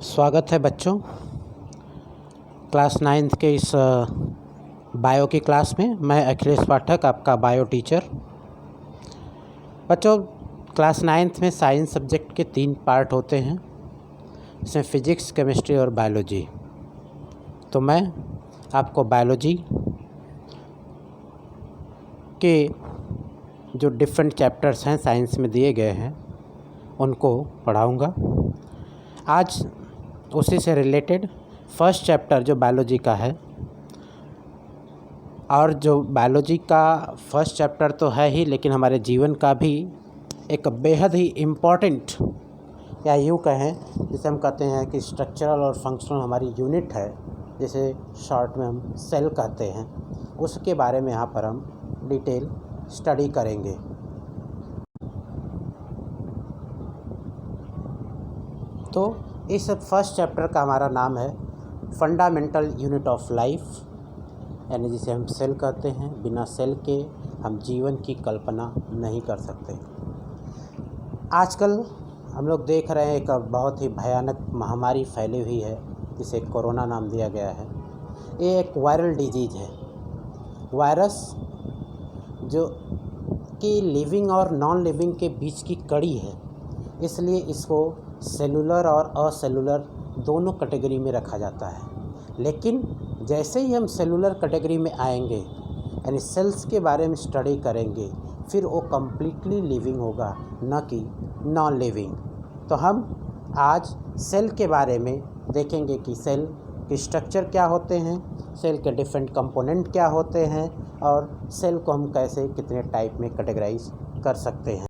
स्वागत है बच्चों क्लास 9th के इस बायो की क्लास में। मैं अखिलेश पाठक, आपका बायो टीचर। बच्चों, क्लास 9th में साइंस सब्जेक्ट के 3 पार्ट होते हैं। इसमें फिजिक्स, केमिस्ट्री और बायोलॉजी। तो मैं आपको बायोलॉजी के जो डिफरेंट चैप्टर्स हैं साइंस में दिए गए हैं उनको पढ़ाऊँगा। आज उसी से रिलेटेड फर्स्ट चैप्टर जो बायोलॉजी का है, और जो बायोलॉजी का फर्स्ट चैप्टर तो है ही, लेकिन हमारे जीवन का भी एक बेहद ही इम्पॉर्टेंट, या यूँ कहें जिसे हम कहते हैं कि स्ट्रक्चरल और फंक्शनल हमारी यूनिट है, जिसे शॉर्ट में हम सेल कहते हैं, उसके बारे में यहाँ पर हम डिटेल स्टडी करेंगे। तो इस फर्स्ट चैप्टर का हमारा नाम है फंडामेंटल यूनिट ऑफ लाइफ, यानी जिसे हम सेल कहते हैं। बिना सेल के हम जीवन की कल्पना नहीं कर सकते। आजकल हम लोग देख रहे हैं एक बहुत ही भयानक महामारी फैली हुई है, जिसे कोरोना नाम दिया गया है। ये एक वायरल डिजीज़ है, वायरस जो कि लिविंग और नॉन लिविंग के बीच की कड़ी है, इसलिए इसको सेलुलर और असेलुलर दोनों कैटेगरी में रखा जाता है। लेकिन जैसे ही हम सेलुलर कैटेगरी में आएंगे, यानी सेल्स के बारे में स्टडी करेंगे, फिर वो कम्प्लीटली लिविंग होगा, न कि नॉन लिविंग। तो हम आज सेल के बारे में देखेंगे कि सेल के स्ट्रक्चर क्या होते हैं, सेल के डिफरेंट कंपोनेंट क्या होते हैं, और सेल को हम कैसे कितने टाइप में कैटेगराइज कर सकते हैं।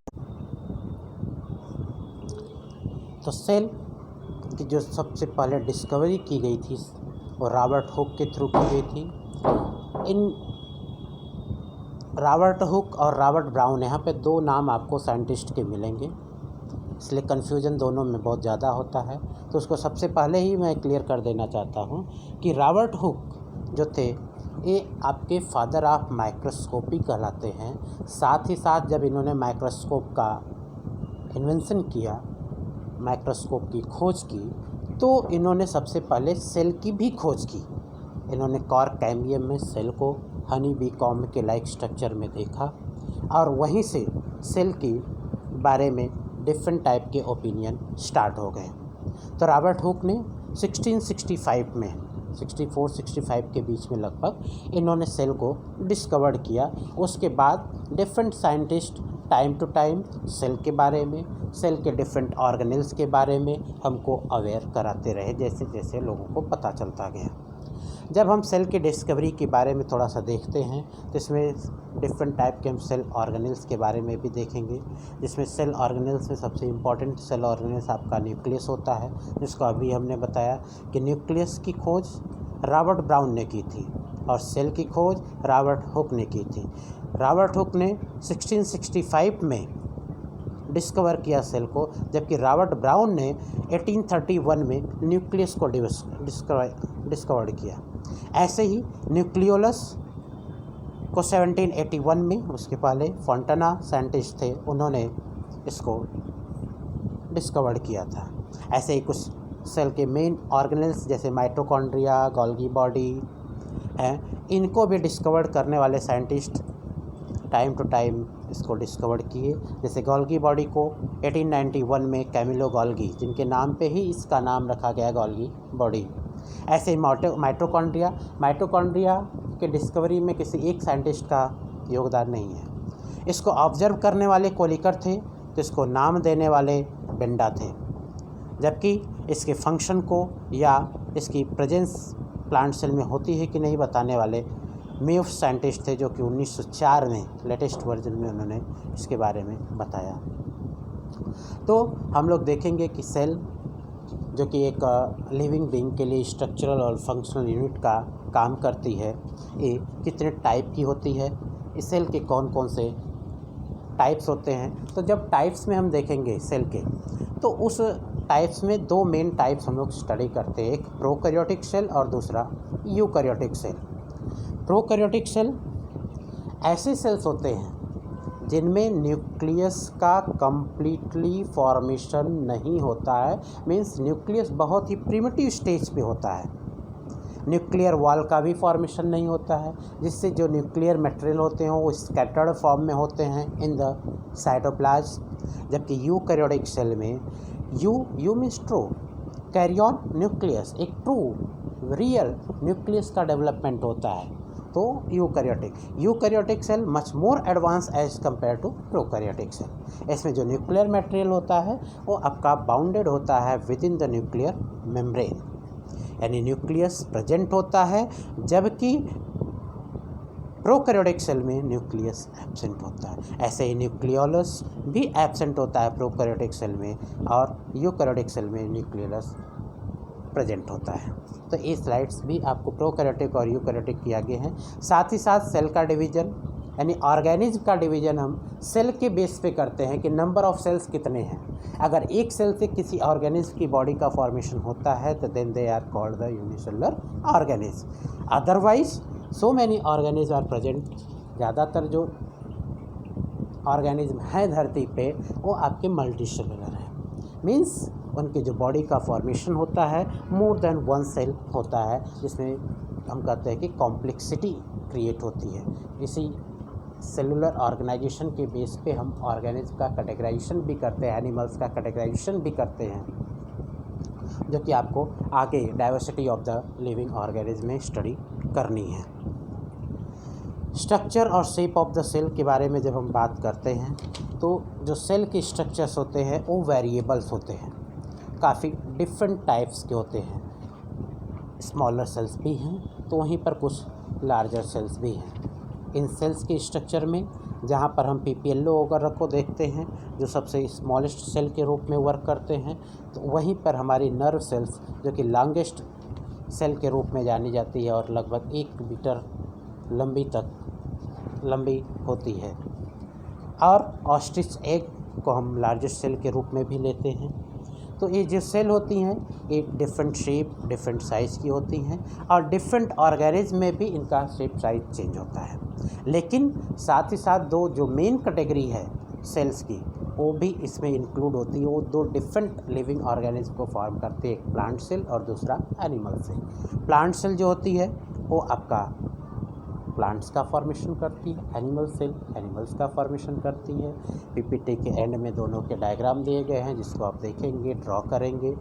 तो सेल की जो सबसे पहले डिस्कवरी की गई थी वो रॉबर्ट हुक के थ्रू की गई थी। इन रॉबर्ट हुक और रॉबर्ट ब्राउन, यहाँ पे 2 नाम आपको साइंटिस्ट के मिलेंगे, इसलिए कन्फ्यूजन दोनों में बहुत ज़्यादा होता है। तो उसको सबसे पहले ही मैं क्लियर कर देना चाहता हूँ कि रॉबर्ट हुक जो थे, ये आपके फादर ऑफ माइक्रोस्कोपी कहलाते हैं। साथ ही साथ जब इन्होंने माइक्रोस्कोप का इन्वेंशन किया, माइक्रोस्कोप की खोज की, तो इन्होंने सबसे पहले सेल की भी खोज की। इन्होंने कॉर्क कैम्बियम में सेल को हनी बी कॉम्ब के लाइक स्ट्रक्चर में देखा, और वहीं से सेल के बारे में डिफरेंट टाइप के ओपिनियन स्टार्ट हो गए। तो रॉबर्ट हुक ने 1665 में 64-65 के बीच में लगभग इन्होंने सेल को डिस्कवर किया। उसके बाद different scientist time to time cell के बारे में, सेल के डिफरेंट ऑर्गेनेल्स के बारे में हमको अवेयर कराते रहे, जैसे जैसे लोगों को पता चलता गया। जब हम सेल की डिस्कवरी के बारे में थोड़ा सा देखते हैं, तो इसमें डिफरेंट टाइप के हम सेल ऑर्गेनेल्स के बारे में भी देखेंगे, जिसमें सेल ऑर्गेनेल्स में सबसे इम्पॉर्टेंट सेल ऑर्गेनेल्स आपका न्यूक्लियस होता है, जिसको अभी हमने बताया कि न्यूक्लियस की खोज रॉबर्ट ब्राउन ने की थी और सेल की खोज रॉबर्ट हुक ने की थी। रॉबर्ट हुक ने 1665 में डिस्कवर किया सेल को, जबकि रॉबर्ट ब्राउन ने 1831 में न्यूक्लियस को डिस्कवर किया। ऐसे ही न्यूक्लियोलस को 1781 में, उसके पहले फोंटाना साइंटिस्ट थे, उन्होंने इसको डिस्कवर किया था। ऐसे ही कुछ सेल के मेन ऑर्गेनेल्स जैसे माइटोकॉन्ड्रिया, गोल्गी बॉडी हैं, इनको भी डिस्कवर करने वाले साइंटिस्ट टाइम टू टाइम इसको डिस्कवर किए। जैसे गोल्गी बॉडी को 1891 में कैमिलो गोल्गी, जिनके नाम पे ही इसका नाम रखा गया गोल्गी बॉडी। ऐसे ही माइटोकॉन्ड्रिया के डिस्कवरी में किसी एक साइंटिस्ट का योगदान नहीं है। इसको ऑब्जर्व करने वाले कोलिकर थे, तो इसको नाम देने वाले बेंडा थे, जबकि इसके फंक्शन को या इसकी प्रेजेंस प्लांट सेल में होती है कि नहीं बताने वाले मेफ साइंटिस्ट थे, जो कि 1904 में लेटेस्ट वर्जन में उन्होंने इसके बारे में बताया। तो हम लोग देखेंगे कि सेल जो कि एक लिविंग बीइंग के लिए स्ट्रक्चरल और फंक्शनल यूनिट का काम करती है, ये कितने टाइप की होती है, इस सेल के कौन कौन से टाइप्स होते हैं। तो जब टाइप्स में हम देखेंगे सेल के, तो उस टाइप्स में 2 मेन टाइप्स हम लोग स्टडी करते हैं, एक प्रोकैरियोटिक सेल और दूसरा यूकैरियोटिक सेल। प्रोकैरियोटिक सेल ऐसे सेल्स होते हैं जिनमें न्यूक्लियस का कंप्लीटली फॉर्मेशन नहीं होता है, मीन्स न्यूक्लियस बहुत ही प्रिमिटिव स्टेज पे होता है। न्यूक्लियर वॉल का भी फॉर्मेशन नहीं होता है, जिससे जो न्यूक्लियर मटेरियल होते हैं वो स्कैटर्ड फॉर्म में होते हैं इन द साइटोप्लाज्म। जबकि यूकैरियोटिक सेल में eu means true, karyon nucleus, एक ट्रू रियल न्यूक्लियस का डेवलपमेंट होता है। तो eukaryotic cell much more advance as compare to prokaryotic cell. इसमें जो न्यूक्लियर मटेरियल होता है वो आपका बाउंडेड होता है with in the nuclear membrane, यानी न्यूक्लियस प्रेजेंट होता है, जबकि प्रोकैरियोटिक सेल में न्यूक्लियस एब्सेंट होता है। ऐसे ही न्यूक्लियोलस भी एब्सेंट होता है प्रोकैरियोटिक सेल में, और यूकैरियोटिक सेल में न्यूक्लियोलस प्रेजेंट होता है। तो ये स्लाइड्स भी आपको प्रोकैरियोटिक और यूकैरियोटिक के आगे हैं। साथ ही साथ सेल का डिवीजन, यानी ऑर्गेनिज्म का डिवीजन हम सेल के बेस पे करते हैं कि नंबर ऑफ सेल्स कितने हैं। अगर एक सेल से किसी ऑर्गेनिज्म की बॉडी का फॉर्मेशन होता है तो then they are called the unicellular organism. Otherwise so many organism are present. ज़्यादातर जो ऑर्गेनिज्म हैं धरती पे वो आपके मल्टीसेलुलर हैं, मीन्स उनके जो बॉडी का फॉर्मेशन होता है मोर देन वन सेल होता है, जिसमें हम कहते हैं कि कॉम्प्लेक्सिटी क्रिएट होती है। इसी सेलुलर ऑर्गेनाइजेशन के बेस पे हम ऑर्गेनिज्म का कैटेगराइजेशन भी करते हैं, एनिमल्स का कैटेगराइजेशन भी करते हैं, जो कि आपको आगे diversity of the living organism में स्टडी करनी है। स्ट्रक्चर और शेप ऑफ द सेल के बारे में जब हम बात करते हैं तो जो सेल के स्ट्रक्चर्स होते हैं वो वेरिएबल्स होते हैं, काफ़ी डिफरेंट टाइप्स के होते हैं। स्मॉलर सेल्स भी हैं तो वहीं पर कुछ लार्जर सेल्स भी हैं। इन सेल्स के स्ट्रक्चर में जहाँ पर हम पीपीएलओ वगैरह को देखते हैं जो सबसे स्मॉलेस्ट सेल के रूप में वर्क करते हैं, तो वहीं पर हमारी नर्व सेल्स जो कि लॉन्गेस्ट सेल के रूप में जानी जाती है और लगभग 1 मीटर लंबी होती है। और ऑस्ट्रिच एग को हम लार्जेस्ट सेल के रूप में भी लेते हैं। तो ये जो सेल होती हैं ये डिफरेंट शेप डिफरेंट साइज़ की होती हैं, और डिफरेंट ऑर्गेनिज्म में भी इनका शेप साइज चेंज होता है। लेकिन साथ ही साथ दो जो मेन कैटेगरी है सेल्स की वो भी इसमें इंक्लूड होती है। वो 2 डिफरेंट लिविंग ऑर्गेनिज्म को फॉर्म करते हैं, एक प्लांट सेल और दूसरा एनिमल सेल। प्लांट सेल जो होती है वो आपका प्लांट्स का फॉर्मेशन करती है, एनिमल सेल एनिमल्स का फॉर्मेशन करती है। पीपीटी के एंड में दोनों के डायग्राम दिए गए हैं जिसको आप देखेंगे, ड्रॉ करेंगे।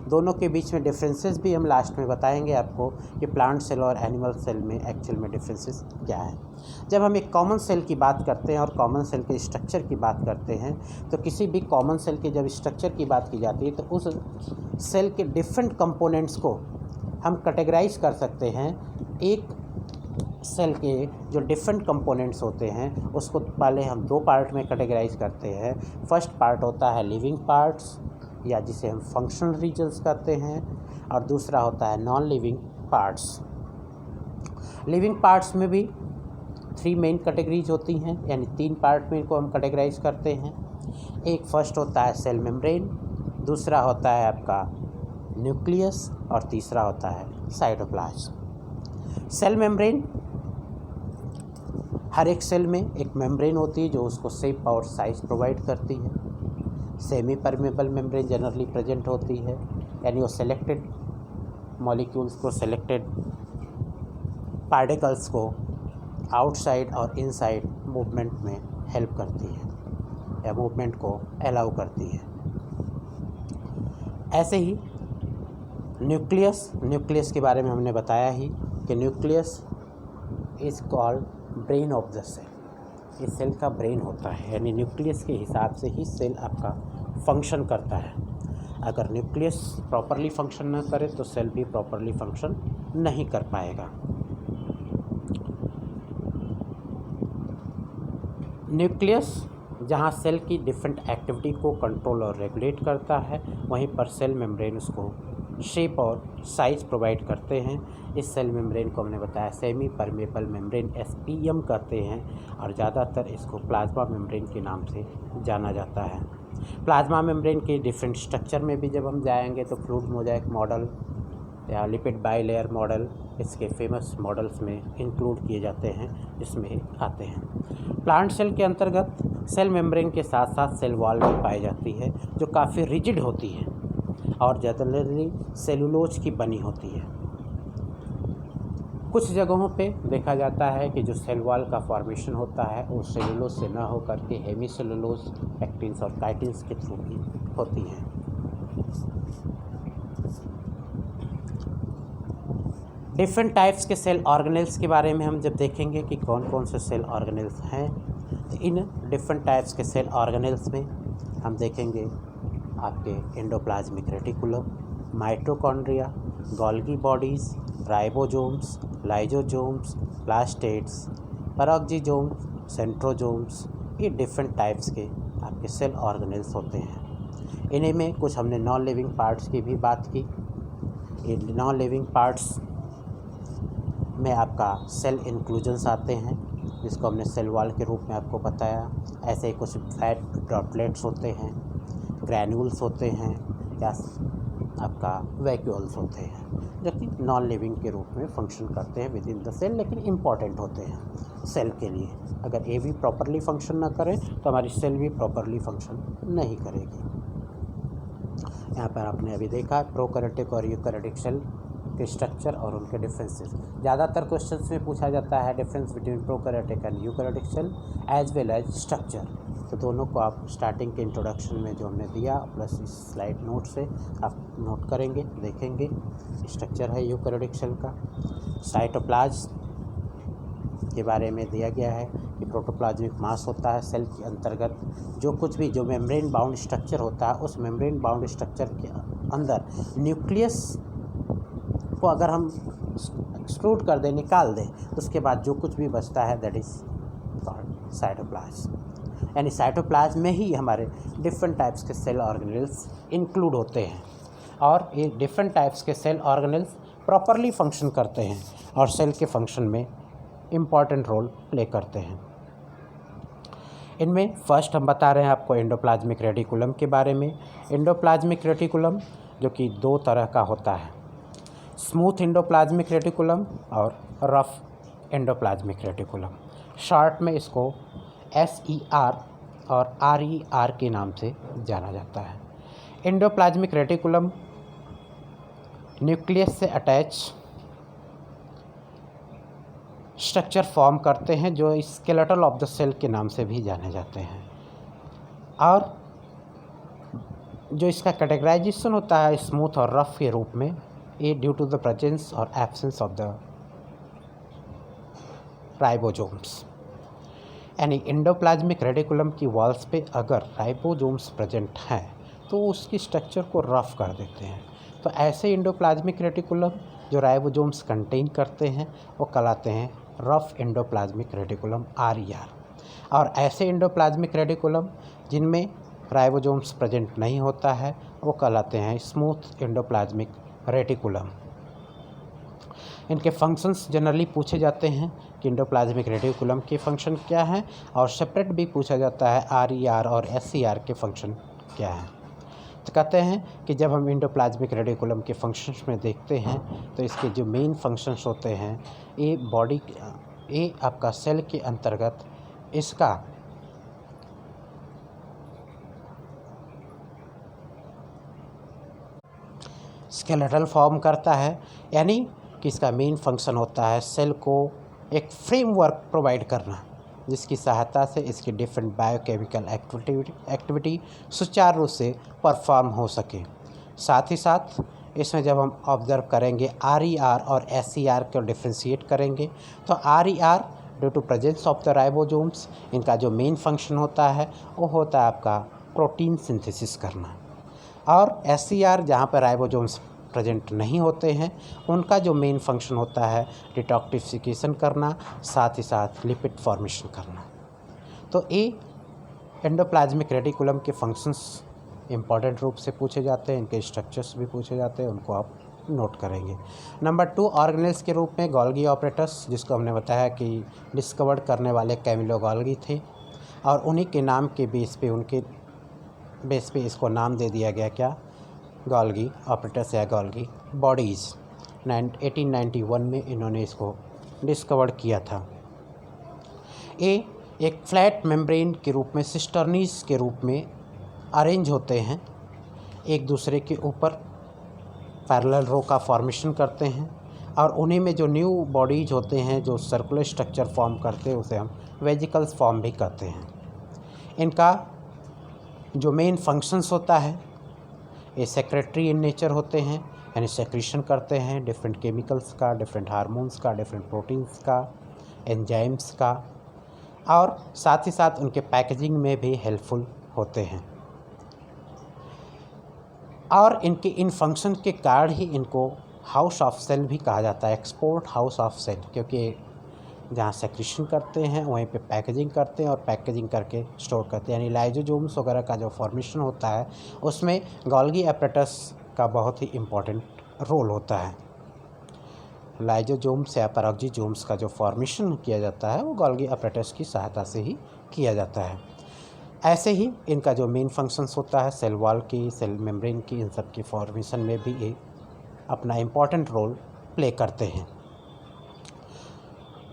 दोनों के बीच में डिफरेंसेस भी हम लास्ट में बताएंगे आपको कि प्लांट सेल और एनिमल सेल में एक्चुअल में डिफरेंसेस क्या है। जब हम एक कॉमन सेल की बात करते हैं और कॉमन सेल के स्ट्रक्चर की बात करते हैं तो किसी भी कॉमन सेल के जब स्ट्रक्चर की बात की जाती है तो उस सेल के डिफरेंट कंपोनेंट्स को हम कैटेगराइज कर सकते हैं। एक सेल के जो डिफरेंट कंपोनेंट्स होते हैं उसको पहले हम 2 पार्ट में कैटेगराइज करते हैं। फर्स्ट पार्ट होता है लिविंग पार्ट्स या जिसे हम फंक्शनल रीजन्स कहते हैं, और दूसरा होता है non living parts. Living parts में भी 3 मेन कैटेगरीज होती हैं, यानी 3 पार्ट में इनको हम कैटेगराइज करते हैं। एक फर्स्ट होता है सेल मेम्ब्रेन, दूसरा होता है आपका न्यूक्लियस और तीसरा होता है साइटोप्लाज्म। सेल मेम्ब्रेन, हर एक सेल में एक मेम्ब्रेन होती है जो उसको शेप और साइज प्रोवाइड करती है। Semi permeable membrane generally present होती है, यानी वो सेलेक्टेड मॉलिक्यूल्स को, सेलेक्टेड पार्टिकल्स को आउटसाइड और इनसाइड मूवमेंट में हेल्प करती है या मूवमेंट को अलाउ करती है। ऐसे ही न्यूक्लियस के बारे में हमने बताया ही कि nucleus is called brain of the cell. इस सेल का ब्रेन होता है, यानी न्यूक्लियस के हिसाब से ही सेल आपका फंक्शन करता है। अगर न्यूक्लियस प्रॉपरली फंक्शन ना करे तो सेल भी प्रॉपरली फंक्शन नहीं कर पाएगा। न्यूक्लियस जहाँ सेल की डिफरेंट एक्टिविटी को कंट्रोल और रेगुलेट करता है, वहीं पर सेल मेम्ब्रेन उसको शेप और साइज प्रोवाइड करते हैं। इस सेल मेम्ब्रेन को हमने बताया सेमी परमेबल मेम्ब्रेन SPM कहते हैं, और ज़्यादातर इसको प्लाज्मा मेम्ब्रेन के नाम से जाना जाता है। प्लाज्मा मेम्ब्रेन के डिफरेंट स्ट्रक्चर में भी जब हम जाएंगे तो फ्लूइड मोज़ेक मॉडल, या लिपिड बाईलेयर मॉडल इसके फेमस मॉडल्स में इंक्लूड किए जाते हैं, जिसमें आते हैं। प्लांट सेल के अंतर्गत सेल मेम्ब्रेन के साथ साथ सेल वॉल भी पाई जाती है, जो काफ़ी रिजिड होती है और जनरली सेलुलोज की बनी होती है। कुछ जगहों पे देखा जाता है कि जो सेल वॉल का फॉर्मेशन होता है वो सेलुलोज से ना होकर के हेमी सेलुलोज, एक्टिन्स और काइटिन्स के थ्रू भी होती हैं। डिफरेंट टाइप्स के सेल ऑर्गेनेल्स के बारे में हम जब देखेंगे कि कौन कौन से सेल ऑर्गेनेल्स हैं, तो इन डिफरेंट टाइप्स के सेल ऑर्गेनेल्स में हम देखेंगे आपके endoplasmic reticulum, mitochondria, Golgi bodies, ribosomes, lysosomes, plastids, peroxisomes, centrosomes, ये डिफरेंट टाइप्स के आपके सेल ऑर्गेनेल्स होते हैं। इन्हीं में कुछ हमने नॉन लिविंग पार्ट्स की भी बात की। ये नॉन लिविंग पार्ट्स में आपका सेल इंक्लूजन्स आते हैं, जिसको हमने सेल वॉल के रूप में आपको बताया। ऐसे ही कुछ फैट ड्रॉपलेट्स होते हैं, ग्रैन्यूल्स होते हैं या आपका वैक्यूल्स होते हैं, जो कि नॉन लिविंग के रूप में फंक्शन करते हैं विद इन द सेल, लेकिन इम्पॉर्टेंट होते हैं सेल के लिए। अगर ये भी प्रॉपरली फंक्शन ना करें तो हमारी सेल भी प्रॉपरली फंक्शन नहीं करेगी। यहाँ पर आपने अभी देखा प्रोकैरियोटिक और यूकैरियोटिक सेल के स्ट्रक्चर और उनके डिफरेंसेस। ज़्यादातर क्वेश्चंस में पूछा जाता है difference between prokaryotic and eukaryotic cell as well as structure. तो दोनों को आप स्टार्टिंग के इंट्रोडक्शन में जो हमने दिया प्लस इस स्लाइड नोट से आप नोट करेंगे, देखेंगे। स्ट्रक्चर है यूकैरियोटिक सेल का। साइटोप्लाज्म के बारे में दिया गया है कि प्रोटोप्लाज्मिक मास होता है सेल के अंतर्गत। जो कुछ भी जो मेम्ब्रेन बाउंड स्ट्रक्चर होता है, उस मेम्ब्रेन बाउंड स्ट्रक्चर के अंदर न्यूक्लियस को अगर हम एक्सट्रूड कर दें, निकाल दें, उसके बाद जो कुछ भी बचता है दैट इज़ कॉल्ड साइटोप्लाज्म। यानी साइटोप्लाज्म में ही हमारे डिफरेंट टाइप्स के सेल ऑर्गेनेल्स इंक्लूड होते हैं और ये डिफरेंट टाइप्स के सेल ऑर्गेनेल्स प्रॉपरली फंक्शन करते हैं और सेल के फंक्शन में इम्पॉर्टेंट रोल प्ले करते हैं। इनमें फर्स्ट हम बता रहे हैं आपको एंडोप्लाज्मिक रेटिकुलम के बारे में। एंडोप्लाज्मिक रेटिकुलम जो कि दो तरह का होता है, स्मूथ एंडोप्लाज्मिक रेटिकुलम और रफ एंडोप्लाज्मिक रेटिकुलम। शॉर्ट में इसको SER और RER के नाम से जाना जाता है। एंडोप्लाज्मिक रेटिकुलम न्यूक्लियस से अटैच स्ट्रक्चर फॉर्म करते हैं जो स्केलेटल ऑफ द सेल के नाम से भी जाने जाते हैं। और जो इसका कैटेगराइजेशन होता है स्मूथ और रफ के रूप में, ये ड्यू टू द प्रेजेंस और एब्सेंस ऑफ द राइबोसोम्स। यानी एंडोप्लाज्मिक रेटिकुलम की वॉल्स पे अगर राइबोसोम्स प्रेजेंट हैं तो उसकी स्ट्रक्चर को रफ कर देते हैं। तो ऐसे एंडोप्लाज्मिक रेटिकुलम जो राइबोसोम्स कंटेन करते हैं वो कहलाते हैं रफ एंडोप्लाज्मिक रेटिकुलम RER। और ऐसे एंडोप्लाज्मिक रेटिकुलम जिनमें राइबोसोम्स प्रेजेंट नहीं होता है वो कहलाते हैं स्मूथ एंडोप्लाज्मिक रेटिकुलम। इनके फंक्शंस जनरली पूछे जाते हैं कि एंडोप्लाज्मिक रेटिकुलम के फंक्शन क्या हैं, और सेपरेट भी पूछा जाता है RER और SER के फंक्शन क्या हैं। तो कहते हैं कि जब हम एंडोप्लाज्मिक रेटिकुलम के फंक्शंस में देखते हैं तो इसके जो मेन फंक्शंस होते हैं, ये आपका सेल के अंतर्गत इसका स्केलेटल फॉर्म करता है। यानी कि इसका मेन फंक्शन होता है सेल को एक फ्रेमवर्क प्रोवाइड करना, जिसकी सहायता से इसकी डिफरेंट बायोकेमिकल एक्टिविटी सुचारू रूप से परफॉर्म हो सके। साथ ही साथ इसमें जब हम ऑब्ज़र्व करेंगे RER और SER को डिफ्रेंशिएट करेंगे तो RER due to presence of the ribosomes, इनका जो मेन फंक्शन होता है वो होता है आपका प्रोटीन सिंथेसिस करना। और SER जहाँ पर राइबोसोम्स प्रेजेंट नहीं होते हैं, उनका जो मेन फंक्शन होता है डिटॉक्सिफिकेशन करना, साथ ही साथ लिपिड फॉर्मेशन करना। तो ये एंडोप्लाज्मिक रेटिकुलम के फंक्शंस इम्पॉर्टेंट रूप से पूछे जाते हैं, इनके स्ट्रक्चर्स भी पूछे जाते हैं, उनको आप नोट करेंगे। नंबर 2 ऑर्गेनेल्स के रूप में गोल्गी ऑपरेटर्स, जिसको हमने बताया कि डिस्कवर्ड करने वाले कैमिलो गोल्गी थे और उन्हीं के नाम के बेस पे इसको नाम दे दिया गया क्या, गोल्गी ऑपरेटर्स या गोल्गी बॉडीज़। 1891 में इन्होंने इसको डिस्कवर किया था। ये एक फ्लैट मेम्ब्रेन के रूप में, सिस्टर्नीज के रूप में अरेंज होते हैं, एक दूसरे के ऊपर पैरेलल रो का फॉर्मेशन करते हैं, और उन्हीं में जो न्यू बॉडीज होते हैं जो सर्कुलर स्ट्रक्चर फॉर्म करते हैं उसे हम वेजिकल्स फॉर्म भी करते हैं। इनका जो मेन फंक्शंस होता है, ये सेक्रेटरी इन नेचर होते हैं, यानी सेक्रीशन करते हैं डिफरेंट केमिकल्स का, डिफरेंट हार्मोन्स का, डिफरेंट प्रोटीन्स का, एंजाइम्स का, और साथ ही साथ उनके पैकेजिंग में भी हेल्पफुल होते हैं। और इनके इन फंक्शन के कारण ही इनको हाउस ऑफ सेल भी कहा जाता है, एक्सपोर्ट हाउस ऑफ सेल, क्योंकि जहाँ सेक्रीशन करते हैं वहीं पे पैकेजिंग करते हैं और पैकेजिंग करके स्टोर करते हैं। यानी लाइजोजोम्स वगैरह का जो फॉर्मेशन होता है उसमें गोल्गी एपरेटस का बहुत ही इम्पोर्टेंट रोल होता है। लाइजोजोम्स या पैरोक्सीजोम्स का जो फॉर्मेशन किया जाता है वो गोल्गी एपरेटस की सहायता से ही किया जाता है। ऐसे ही इनका जो मेन फंक्शंस होता है सेल वॉल की, सेल मेम्ब्रेन की, इन सब की फॉर्मेशन में भी ये अपना इम्पॉर्टेंट रोल प्ले करते हैं।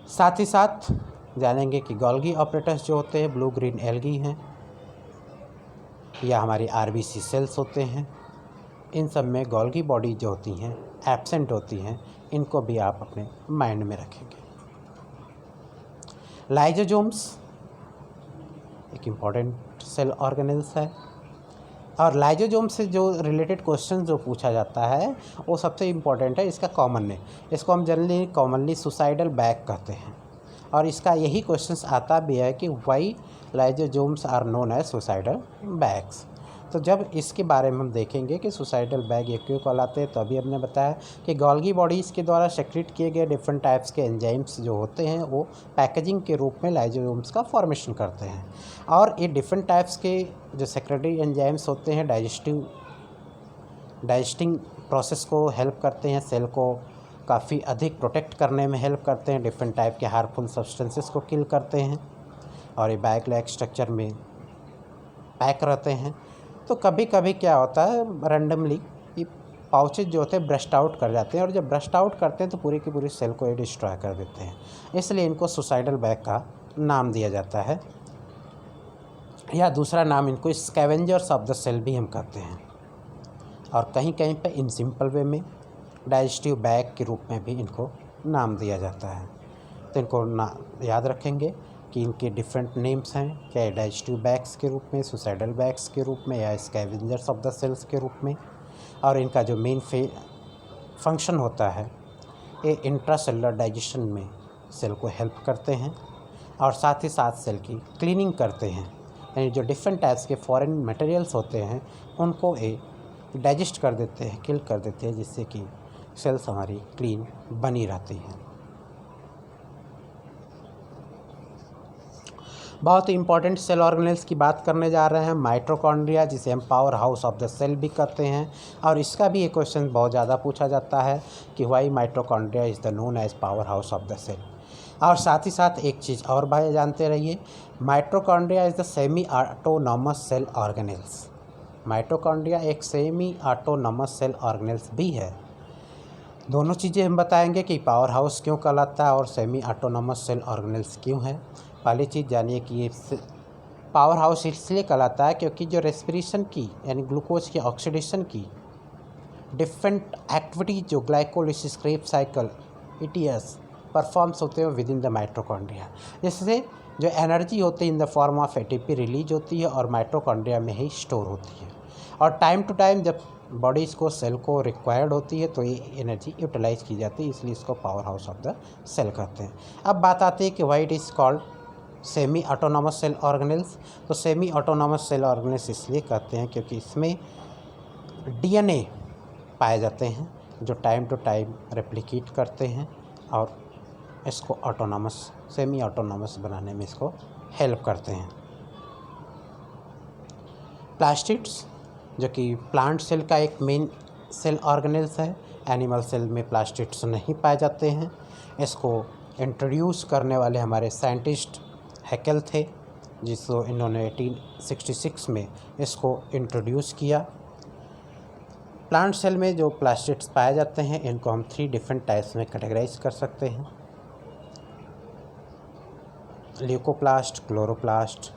साथ ही साथ जानेंगे कि गोल्गी ऑपरेटर्स जो होते हैं ब्लू ग्रीन एल्गी हैं या हमारी आरबीसी सेल्स होते हैं, इन सब में गोल्गी बॉडी जो होती हैं एब्सेंट होती हैं, इनको भी आप अपने माइंड में रखेंगे। लाइजोजोम्स एक इम्पॉर्टेंट सेल ऑर्गेनेल्स है, और लाइजोजोम से जो रिलेटेड क्वेश्चन जो पूछा जाता है वो सबसे इम्पॉर्टेंट है इसका कॉमन नेम। इसको हम जनरली कॉमनली सुसाइडल बैग कहते हैं, और इसका यही क्वेश्चन आता भी है कि why lysosomes are known as suicidal bags. तो जब इसके बारे में हम देखेंगे कि सुसाइडल बैग ये क्यों कहलाते हैं, तो अभी हमने बताया कि गोल्गी बॉडीज़ के द्वारा सेक्रेट किए गए डिफरेंट टाइप्स के एंजाइम्स जो होते हैं वो पैकेजिंग के रूप में लाइजोजोम्स का फॉर्मेशन करते हैं, और ये डिफरेंट टाइप्स के जो सेक्रेटरी एंजाइम्स होते हैं डाइजेस्टिंग प्रोसेस को हेल्प करते हैं, सेल को काफ़ी अधिक प्रोटेक्ट करने में हेल्प करते हैं, डिफरेंट टाइप के हार्मफुल सब्सटेंसेस को किल करते हैं, और ये बैग लाइक स्ट्रक्चर में पैक रहते हैं। तो कभी कभी क्या होता है रैंडमली ये पाउचेज जो होते हैं ब्रस्ट आउट कर जाते हैं, और जब ब्रस्ट आउट करते हैं तो पूरी की पूरी सेल को ये डिस्ट्रॉय कर देते हैं, इसलिए इनको सुसाइडल बैग का नाम दिया जाता है, या दूसरा नाम इनको स्कैवेंजर्स ऑफ द सेल भी हम कहते हैं, और कहीं कहीं पे इन सिंपल वे में डाइजेस्टिव बैग के रूप में भी इनको नाम दिया जाता है। तो इनको याद रखेंगे कि इनके डिफरेंट नेम्स हैं, क्या डाइजेस्टिव बैग्स के रूप में, सुसाइडल बैग्स के रूप में, या स्कैवेंजर्स ऑफ द सेल्स के रूप में, और इनका जो मेन फंक्शन होता है ये इंट्रासेलुलर डाइजेशन में सेल को हेल्प करते हैं, और साथ ही साथ सेल की क्लीनिंग करते हैं, यानी जो डिफरेंट टाइप्स के फॉरेन मटेरियल्स होते हैं उनको ये डाइजेस्ट कर देते हैं, किल कर देते हैं, जिससे कि सेल्स हमारी क्लीन बनी रहती हैं। बहुत ही इंपॉर्टेंट सेल ऑर्गेनेल्स की बात करने जा रहे हैं, माइटोकॉन्ड्रिया, जिसे हम power house of the cell भी कहते हैं, और इसका भी एक क्वेश्चन बहुत ज़्यादा पूछा जाता है कि why mitochondria is the known as power house of the cell. और साथ ही साथ एक चीज़ और भाई जानते रहिए, mitochondria is the semi autonomous cell organelles. Mitochondria एक सेमी ऑटोनॉमस सेल ऑर्गेनेल्स भी है। दोनों चीज़ें हम बताएंगे कि पावर हाउस क्यों कहलाता है और सेमी ऑटोनॉमस सेल ऑर्गेनेल्स क्यों है। पहली चीज़ जानिए कि ये पावर हाउस इसलिए कहलाता है क्योंकि जो रेस्पिरेशन की यानी ग्लूकोज की ऑक्सीडेशन की डिफरेंट एक्टिविटीज जो glycolysis, Krebs cycle, ETS performs होते हैं विद इन द माइटोकॉन्ड्रिया, जिससे जो एनर्जी होती है in the form of ATP release होती है और माइटोकॉन्ड्रिया में ही स्टोर होती है, और टाइम टू टाइम जब बॉडीज़ को सेल को रिक्वायर्ड होती है तो ये एनर्जी यूटिलाइज की जाती है, इसलिए इसको power house of the cell कहते हैं। अब बात आती है कि why it is called semi autonomous cell organelles. तो सेमी ऑटोनॉमस सेल ऑर्गेनेल्स इसलिए कहते हैं क्योंकि इसमें DNA पाए जाते हैं जो टाइम टू टाइम रेप्लिकेट करते हैं और इसको ऑटोनॉमस, सेमी ऑटोनॉमस बनाने में इसको हेल्प करते हैं। प्लास्टिड्स जो कि प्लांट सेल का एक मेन सेल ऑर्गेनेल्स है, एनिमल सेल में प्लास्टिड्स नहीं पाए जाते हैं। इसको इंट्रोड्यूस करने वाले हमारे साइंटिस्ट हैकेल थे, जिसको इन्होंने 1866 में इसको इंट्रोड्यूस किया। प्लांट सेल में जो प्लास्टिड्स पाए जाते हैं इनको हम 3 डिफरेंट टाइप्स में कैटेगराइज कर सकते हैं। Leucoplast, chloroplast.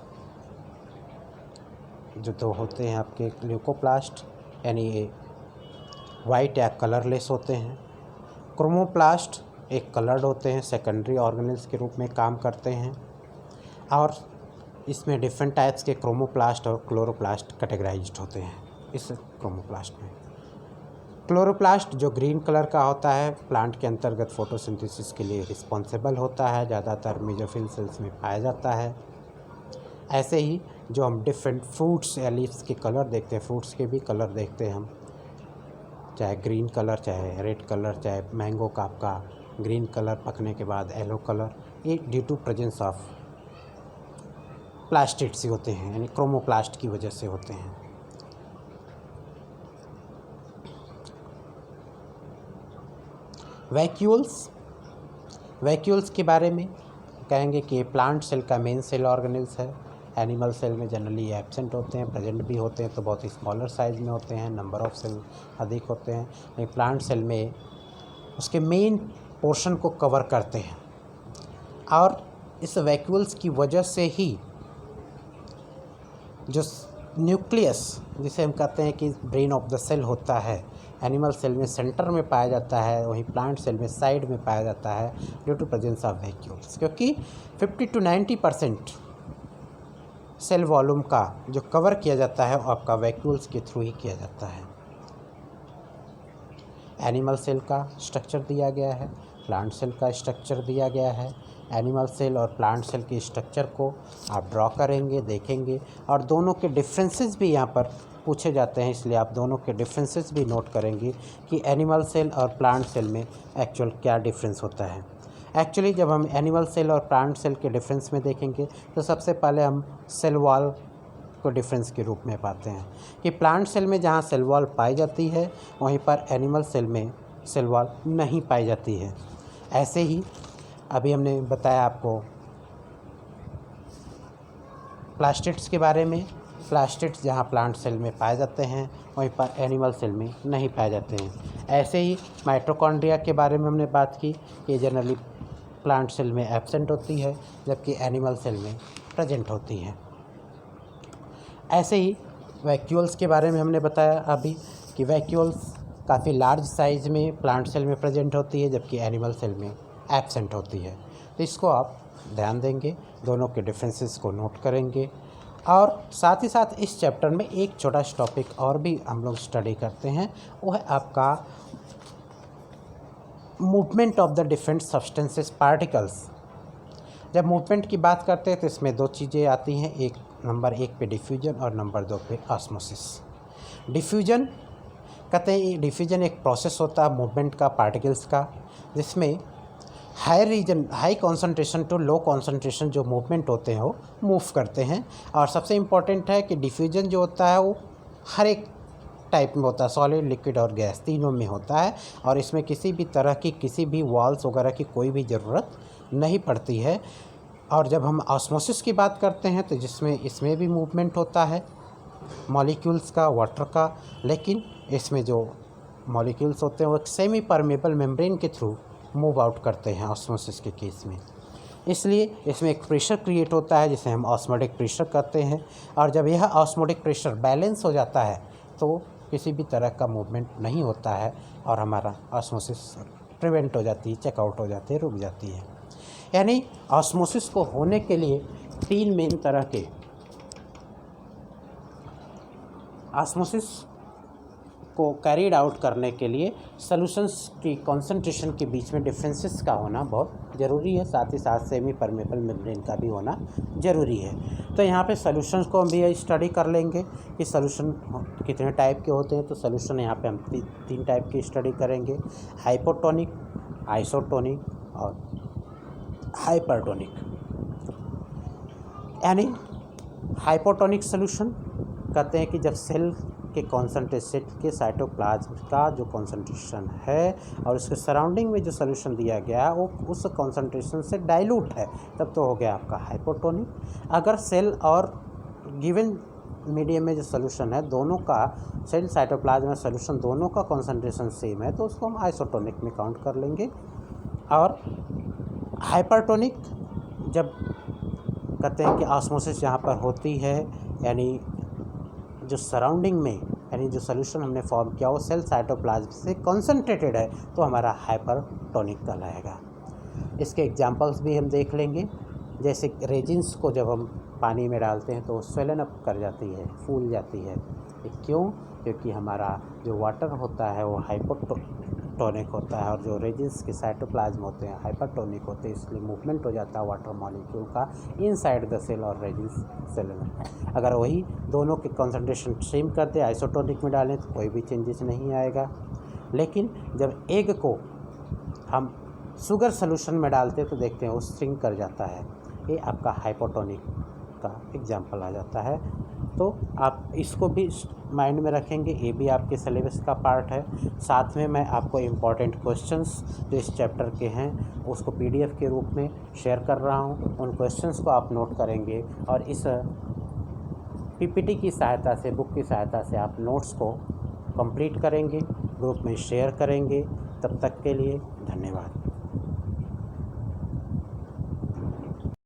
जो दो होते हैं आपके ल्यूकोप्लास्ट यानी ये वाइट या कलरलेस होते हैं। क्रोमोप्लास्ट एक कलर्ड होते हैं, सेकेंडरी ऑर्गेनेल्स के रूप में काम करते हैं। और इसमें डिफरेंट टाइप्स के क्रोमोप्लास्ट और क्लोरोप्लास्ट कैटेगराइज्ड होते हैं इस क्रोमोप्लास्ट में। क्लोरोप्लास्ट जो ग्रीन कलर का होता है प्लांट के अंतर्गत फोटोसिंथेसिस के लिए रिस्पॉन्सिबल होता है, ज़्यादातर मेसोफिल सेल्स में पाया जाता है। ऐसे ही जो हम डिफरेंट फ्रूट्स या लीव्स के कलर देखते हैं, फ्रूट्स के भी कलर देखते हैं हम, चाहे ग्रीन कलर, चाहे रेड कलर, चाहे मैंगो का आपका ग्रीन कलर पकने के बाद येलो कलर, ये due to presence of plastids ही होते हैं, यानी क्रोमोप्लास्ट की वजह से होते हैं। वैक्यूल्स के बारे में कहेंगे कि प्लांट सेल का मेन सेल ऑर्गेनेल्स है। एनिमल सेल में जनरली एब्सेंट होते हैं, प्रेजेंट भी होते हैं तो बहुत ही स्मॉलर साइज में होते हैं, नंबर ऑफ सेल अधिक होते हैं। लेकिन प्लांट सेल में उसके मेन पोर्शन को कवर करते हैं और इस वैक्यूल्स की वजह से ही जो न्यूक्लियस जिसे हम कहते हैं कि ब्रेन ऑफ द सेल होता है, एनिमल सेल में सेंटर में पाया जाता है, वहीं प्लांट सेल में साइड में पाया जाता है due to presence of vacuoles. क्योंकि 50 to 90% सेल वॉल्यूम का जो कवर किया जाता है वो आपका वैक्यूल्स के थ्रू ही किया जाता है। एनिमल सेल का स्ट्रक्चर दिया गया है, प्लांट सेल का स्ट्रक्चर दिया गया है। एनिमल सेल और प्लांट सेल के स्ट्रक्चर को आप ड्रॉ करेंगे, देखेंगे और दोनों के डिफरेंसेस भी यहाँ पर पूछे जाते हैं, इसलिए आप दोनों के डिफरेंसेस भी नोट करेंगे कि एनिमल सेल और प्लांट सेल में एक्चुअल क्या डिफरेंस होता है। एक्चुअली जब हम एनिमल सेल और प्लांट सेल के डिफरेंस में देखेंगे तो सबसे पहले हम सेल वॉल को डिफरेंस के रूप में पाते हैं कि प्लांट सेल में जहाँ सेल वॉल पाई जाती है वहीं पर एनिमल सेल में सेल वॉल नहीं पाई जाती है। ऐसे ही अभी हमने बताया आपको प्लास्टिड्स के बारे में। प्लास्टिड्स जहाँ प्लांट सेल में पाए जाते हैं वहीं पर एनिमल सेल में नहीं पाए जाते हैं। ऐसे ही माइटोकॉन्ड्रिया के बारे में हमने बात की कि जनरली प्लांट सेल में एब्सेंट होती है जबकि एनिमल सेल में प्रेजेंट होती है। ऐसे ही वैक्यूल्स के बारे में हमने बताया अभी कि वैक्यूल्स काफ़ी लार्ज साइज़ में प्लांट सेल में प्रेजेंट होती है जबकि एनिमल सेल में एब्सेंट होती है। तो इसको आप ध्यान देंगे, दोनों के डिफरेंसेस को नोट करेंगे और साथ ही साथ इस चैप्टर में एक छोटा सा टॉपिक और भी हम लोग स्टडी करते हैं, वो है आपका movement of the different substances particles. जब मूवमेंट की बात करते हैं तो इसमें दो चीज़ें आती हैं, एक नंबर 1 पे डिफ्यूजन और नंबर 2 पे ऑस्मोसिस। डिफ्यूजन कहते हैं, डिफ्यूजन एक प्रोसेस होता है मूवमेंट का पार्टिकल्स का, जिसमें high concentration to low concentration जो मूवमेंट होते हैं वो मूव करते हैं। और सबसे इम्पॉर्टेंट है कि डिफ्यूजन जो होता है वो हर एक टाइप में होता है, सॉलिड, लिक्विड और गैस तीनों में होता है और इसमें किसी भी तरह की किसी भी वॉल्स वगैरह की कोई भी ज़रूरत नहीं पड़ती है। और जब हम ऑस्मोसिस की बात करते हैं तो जिसमें इसमें भी मूवमेंट होता है मॉलिक्यूल्स का, वाटर का, लेकिन इसमें जो मॉलिक्यूल्स होते हैं वो एक सेमी परमेबल मेम्ब्रेन के थ्रू मूव आउट करते हैं ऑस्मोसिस के केस में। इसलिए इसमें एक प्रेशर क्रिएट होता है जिसे हम ऑस्मोटिक प्रेशर कहते हैं और जब यह ऑस्मोटिक प्रेशर बैलेंस हो जाता है तो किसी भी तरह का मूवमेंट नहीं होता है और हमारा ऑस्मोसिस प्रिवेंट हो जाती है, चेकआउट हो जाती है, रुक जाती है। यानी ऑस्मोसिस को होने के लिए 3 मेन तरह के ऑस्मोसिस को कैरीड आउट करने के लिए सॉल्यूशंस की कॉन्सेंट्रेशन के बीच में डिफरेंसेस का होना बहुत ज़रूरी है, साथ ही साथ सेमी परमेबल मेम्ब्रेन का भी होना ज़रूरी है। तो यहाँ पे सॉल्यूशंस को हम भी स्टडी कर लेंगे कि सॉल्यूशन कितने टाइप के होते हैं। तो सॉल्यूशन यहाँ पे हम 3 टाइप की स्टडी करेंगे, हाइपोटोनिक, आइसोटोनिक और हाइपरटोनिक। यानी हाइपोटोनिक सॉल्यूशन कहते हैं कि जब सेल के कॉन्सेंट्रेशन के साइटोप्लाज्म का जो कॉन्सेंट्रेशन है और उसके सराउंडिंग में जो सॉल्यूशन दिया गया है वो उस कॉन्सेंट्रेशन से डाइल्यूट है, तब तो हो गया आपका हाइपोटोनिक। अगर सेल और गिवन मीडियम में जो सोल्यूशन है दोनों का, सेल साइटोप्लाज्म में सोल्यूशन दोनों का कॉन्सेंट्रेशन सेम है, तो उसको हम आइसोटोनिक में काउंट कर लेंगे। और हाइपरटोनिक जब कहते हैं कि ऑस्मोसिस यहाँ पर होती है, यानी जो सराउंडिंग में, यानी जो सोल्यूशन हमने फॉर्म किया वो सेल साइटोप्लाज्म से कॉन्सेंट्रेटेड है, तो हमारा हाइपरटोनिक कहलाएगा। इसके एग्जांपल्स भी हम देख लेंगे। जैसे रेजिन्स को जब हम पानी में डालते हैं तो स्वेलन अप कर जाती है, फूल जाती है। ये क्यों? क्योंकि हमारा जो वाटर होता है वो हाइपोटोनिक होता है और जो रेजिन्स के साइटोप्लाज्म होते हैं हाइपरटोनिक होते हैं, इसलिए मूवमेंट हो जाता है वाटर मॉलिक्यूल का इनसाइड द सेल और रेजिन्स सेल में। अगर वही दोनों के कॉन्सेंट्रेशन सेम कर दे, आइसोटोनिक में डालें तो कोई भी चेंजेस नहीं आएगा। लेकिन जब एग को हम शुगर सोल्यूशन में डालते हैं तो देखते हैं वो श्रिंक कर जाता है, ये आपका हाइपोटोनिक का एग्जाम्पल आ जाता है। तो आप इसको भी माइंड में रखेंगे, ये भी आपके सिलेबस का पार्ट है। साथ में मैं आपको इम्पॉर्टेंट क्वेश्चंस जो इस चैप्टर के हैं उसको PDF के रूप में शेयर कर रहा हूँ, उन क्वेश्चंस को आप नोट करेंगे और इस PPT की सहायता से, बुक की सहायता से आप नोट्स को कंप्लीट करेंगे, ग्रुप में शेयर करेंगे। तब तक के लिए धन्यवाद।